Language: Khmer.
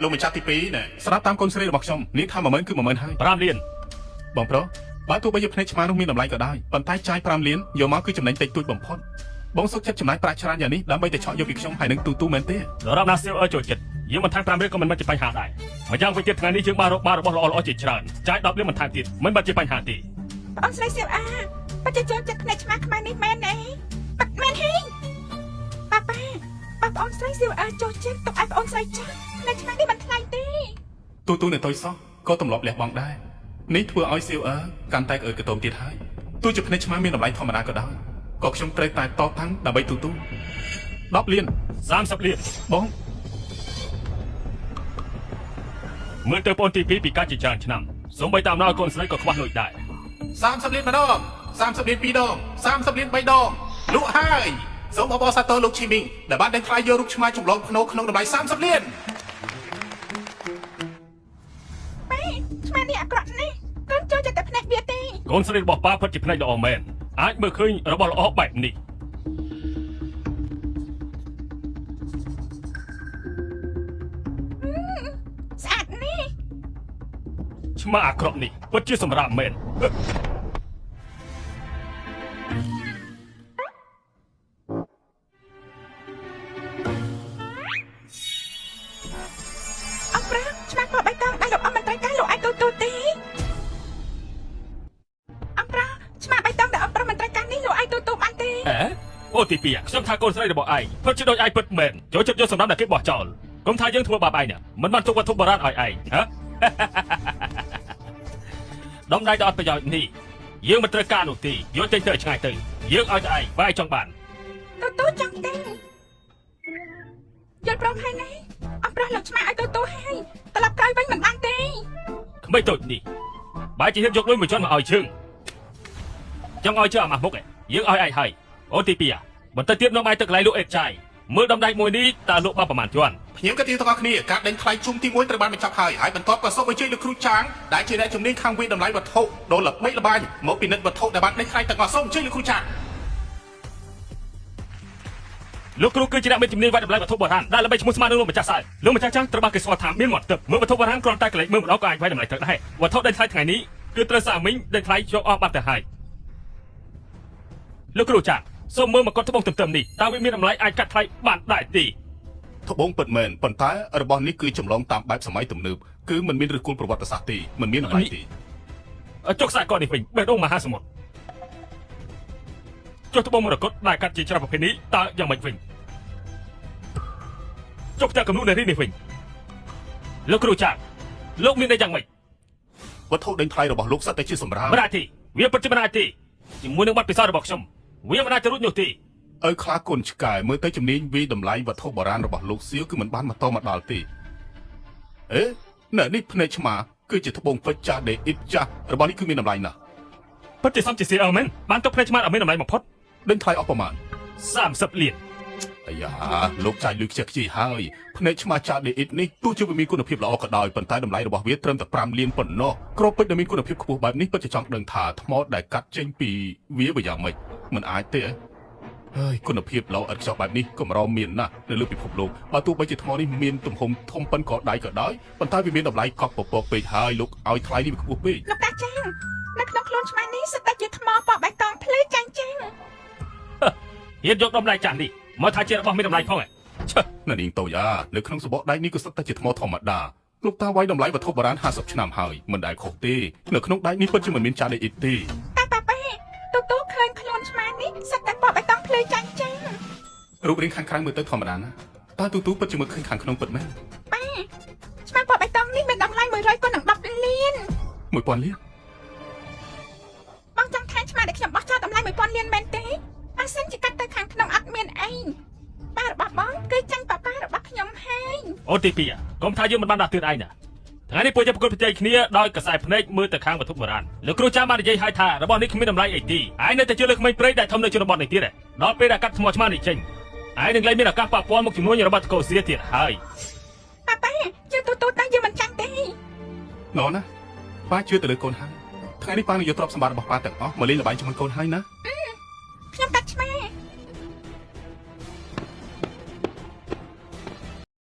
លោកម្ចាស់ទី2ណែស្រាប់តាមកូនស្រីរបស់ខ្ញុំនាងថា10000គឺ10000ហើយ5លានបងប្រុសបើទោះបីជាភ្នែកឆ្មានោះមានតម្លៃក៏ដោយប៉ុន្តែចាយ5លានយកមកគឺចំណេញតិចតួចបំផុតបងសុខចិត្តចំណាយប្រាក់ច្រើនយ៉ាងនេះដើម្បីតែឆក់យកពីខ្ញុំហើយនឹងទូមែនទេដរាបណាសៀវអើចូលចិត្តយើងមិនថែម5លានក៏មិនមែនជាបញ្ហាដែរម្យ៉ាងវិញទៀតថ្ងៃនេះយើងបានរករបស់ល្អៗជាច្រើនចាយ10លានមិនថែមទៀតមិនបាច់ជាបញ្ហាទេបងស្រីសៀវអាបច្ចុប្បន្នចិត្តភ្នែកឆ្មាខ្មែរនេះមែនទេបាត់មែនហីប៉ាបងស្រីសៀវអាចូលចិត្តទុកឲ្យបងស្រីចាស់ភ្នែកឆ្មានេះមិនថ្លៃទេទូនៅតុយសោះក៏ទម្លាប់លះបង់ដែរនេះធ្វើឲ្យសៀវអើកាន់តែក្អើកកតោមទៀតហើយទោះជាភ្នែកឆ្មាមានតម្លៃធម្មតាក៏ដោយក៏ខ្ញុំត្រូវតែតតាំងដើម្បីទូ10លាន30លានបងមើលទៅបងទី2ពីកាច់ជាច្រើនឆ្នាំសូម្បីតែអំណោយកូនស្រីក៏ខ្វះលុយដែរ30លានម្ដង30លាន2ដង30លាន3ដងលក់ហើយសូមអបអរសាទរលោកឈីមីងដែលបានដេញថ្លៃយករូបឆ្មាចម្លងភ្នោក្នុងតម្លៃ30លានម៉ែឆ្មានេះអាក្រក់ណាស់កូនចូលចិត្តតែភ្នែកវាទេកូនស្រីរបស់ប៉ាពិតជាភ្នែកល្អមែនអាចមើលឃើញរបស់ល្អបែបនេះស្អាតនេះឆ្មាអាក្រក់នេះពិតជាសម្រាប់មែនអូទី2ខ្ញុំថាកូនស្រីរបស់ឯងពិតជាដូចឯងពិតមែនចូលចិត្តយកសម្រាប់តែគេបោះចោលកុំថាយើងធ្វើបាបឯងណាមិនបានទុកវត្ថុបុរាណឲ្យឯងហ៎ដំដៃដល់អត់ប្រយោជន៍នេះយើងមិនត្រូវការនោះទេយកចេញទៅឆ្ងាយទៅយើងឲ្យតែឯងបើឯងចង់បានទូចង់ទេយល់ព្រមហើយណាអប្រុសលោកឆ្មាឲ្យទូហើយត្រឡប់ក្រោយវិញមិនបានទេក្មេងតូចនេះបើជាហ៊ានយកលុយមួយជាន់មកឲ្យជើងចង់ឲ្យជើងអាម៉ាស់មុខឯងយើងឲ្យឯងហើយអូទី2បន្តិចទៀតនាំឯងទៅកន្លែងលក់អេតចាយមើលដំដៃមួយនេះតើលក់បានប្រមាណជាន់ភ្ញៀវក៏ទីទាំងអស់គ្នាការដេញថ្លៃជុំទី1ត្រូវបានបញ្ចប់ហើយបន្ទាប់ក៏សូមអញ្ជើញលោកគ្រូចាងដែលជាអ្នកជំនាញខាងវិតម្លៃវត្ថុដ៏ល្បីល្បាញមកពិនិត្យវត្ថុដែលបានដេញថ្លៃទាំងអស់សូមអញ្ជើញលោកគ្រូចាងលោកគ្រូគឺជាអ្នកមានជំនាញវិតម្លៃវត្ថុបុរាណដែលល្បីឈ្មោះស្មើនឹងលោកម្ចាស់សាយលោកម្ចាស់ចាងត្រូវបានគេស្គាល់ថាមានមាត់ទឹកមើលវត្ថុបុរាណគ្រាន់តែកន្លែងមើលម្ដងក៏អាចវិតម្លៃទឹកដែរវត្ថុដេញថ្លៃថ្ងៃនេះគឺត្រូវសាមីងដេញថ្លៃយកអស់បាត់ទៅហើយលោកគ្រូចាងសូមមើលមកកត់ត្បូងទន្ទឹមនេះតើវាមានតម្លៃអាចកាត់ថ្លៃបានដែរទេត្បូងពិតមែនប៉ុន្តែរបស់នេះគឺចម្លងតាមបែបសម័យទំនើបគឺมันមានឫសគល់ប្រវត្តិសាស្ត្រទេมันមានតម្លៃទេចុះខ្សែកនេះវិញបេះដូងមហាសមុទ្រចុះត្បូងមរកតដែលកាត់ជាច្រើនប្រភេទនេះតើយ៉ាងម៉េចវិញចុះផ្ទះកំណត់នារីនេះវិញលោកគ្រូចាងលោកមានន័យយ៉ាងម៉េចវត្ថុដេញថ្លៃរបស់លោកសិតតែជាសម្រាប់មិនអាចទេវាពិតជាមិនអាចទេជាមួយនឹងប័ណ្ណពិសោធន៍របស់ខ្ញុំវាមិនអាចទៅរួចនោះទេឲ្យខ្លាគុនឆ្កែមើលទៅជំនាញវិតម្លៃវត្ថុបុរាណរបស់លោកសៀវគឺមិនបានមកដល់ទេអេណែនេះភ្នែកឆ្មាគឺជាត្បូងពេជ្រចាស់ដេអ៊ីតចាស់របស់នេះគឺមានតម្លៃណាស់ពិតជាសំជាសៀអមែនបានទៅភ្នែកឆ្មាអត់មានតម្លៃបំផុតដេញថ្លៃអស់ប្រមាណ30លានអាយ៉ាលោកចាយលុយខ្ជិះខ្ជាយហើយភ្នែកឆ្មាចាស់ដេអ៊ីតនេះទោះជាវាមានគុណភាពល្អក៏ដោយប៉ុន្តែតម្លៃរបស់វាត្រឹមតែ5លានប៉ុណ្ណោះគ្រាប់ពេជ្រដែលមានគុណភាពខ្ពស់បែបនេះពិតជាចង់ដឹងថាថ្មដែលកាត់ចេញពីវាយ៉ាងម៉េចមិនអាចទេហើយគុណភាពល្អឥតខ្ចោះបែបនេះកម្រមានណាស់នៅលើពិភពលោកបើទោះបីជាថ្មនេះមានទំហំធំប៉ុនក៏ដៃក៏ដោយប៉ុន្តែវាមានតម្លៃកប់ពពកពេកហើយលោកឲ្យថ្លៃនេះវាខ្ពស់ពេកលោកតាចាងនៅក្នុងខ្លួនឆ្មានេះសិតតែជាថ្មពណ៌បៃតងភ្លឺចាញ់ហ៊ានយកតម្លៃចាស់នេះមកថាជារបស់មានតម្លៃផងឆឹនៅនាងតូយ៉ានៅក្នុងសបកដៃនេះក៏សិតតែជាថ្មធម្មតាលោកតាវាយតម្លៃវត្ថុបុរាណ50ឆ្នាំហើយមិនដែលខុសទេនៅក្នុងដៃនេះពិតជាមិនមានចាស់ដេអ៊ីតទេទូឃើញខ្លួនឆ្មានេះសិតតែពណ៌បៃតងភ្លឺចាញ់រូបរាងខាងក្រៅមើលទៅធម្មតាណាតើទូពិតជាមើលឃើញខាងក្នុងពិតមែនប៉ាឆ្មាពណ៌បៃតងនេះមានតម្លៃ100គុណនឹង10លាន1000លានបងចង់ថាឆ្មាដែលខ្ញុំបោះចោលតម្លៃ1000លានមែនទេអាសិនជាកាត់ទៅខាងក្នុងអត់មានអីប៉ារបស់បងគឺចាញ់ប៉ារបស់ខ្ញុំហើយអូទី2កុំថាយើងមិនបានដាក់ទឿនឯងណាថ្ងៃនេះពួកយើងប្រកួតប្រជែងគ្នាដោយកសែភ្នែកមើលទៅខាងវត្ថុបុរាណលោកគ្រូចាស់បាននិយាយឲ្យថារបស់នេះគ្មានតម្លៃអីទេឯងនៅតែជឿលើក្មេងព្រៃដែលធំនៅជនបទនេះទៀតដល់ពេលដែលកាត់ថ្មឆ្មានេះចេញឯងនឹងលែងមានឱកាសប៉ះពាល់មុខជំនួញរបស់តកូសៀទៀតហើយប៉ាយើងទូតែយើងមិនចាញ់ទេណ៎ណាប៉ាជឿទៅលើកូនហើយថ្ងៃនេះប៉ានឹងយកទ្រព្យសម្បត្តិរបស់ប៉ាទាំងអស់មកលេងល្បែងជាមួយកូនហើយណា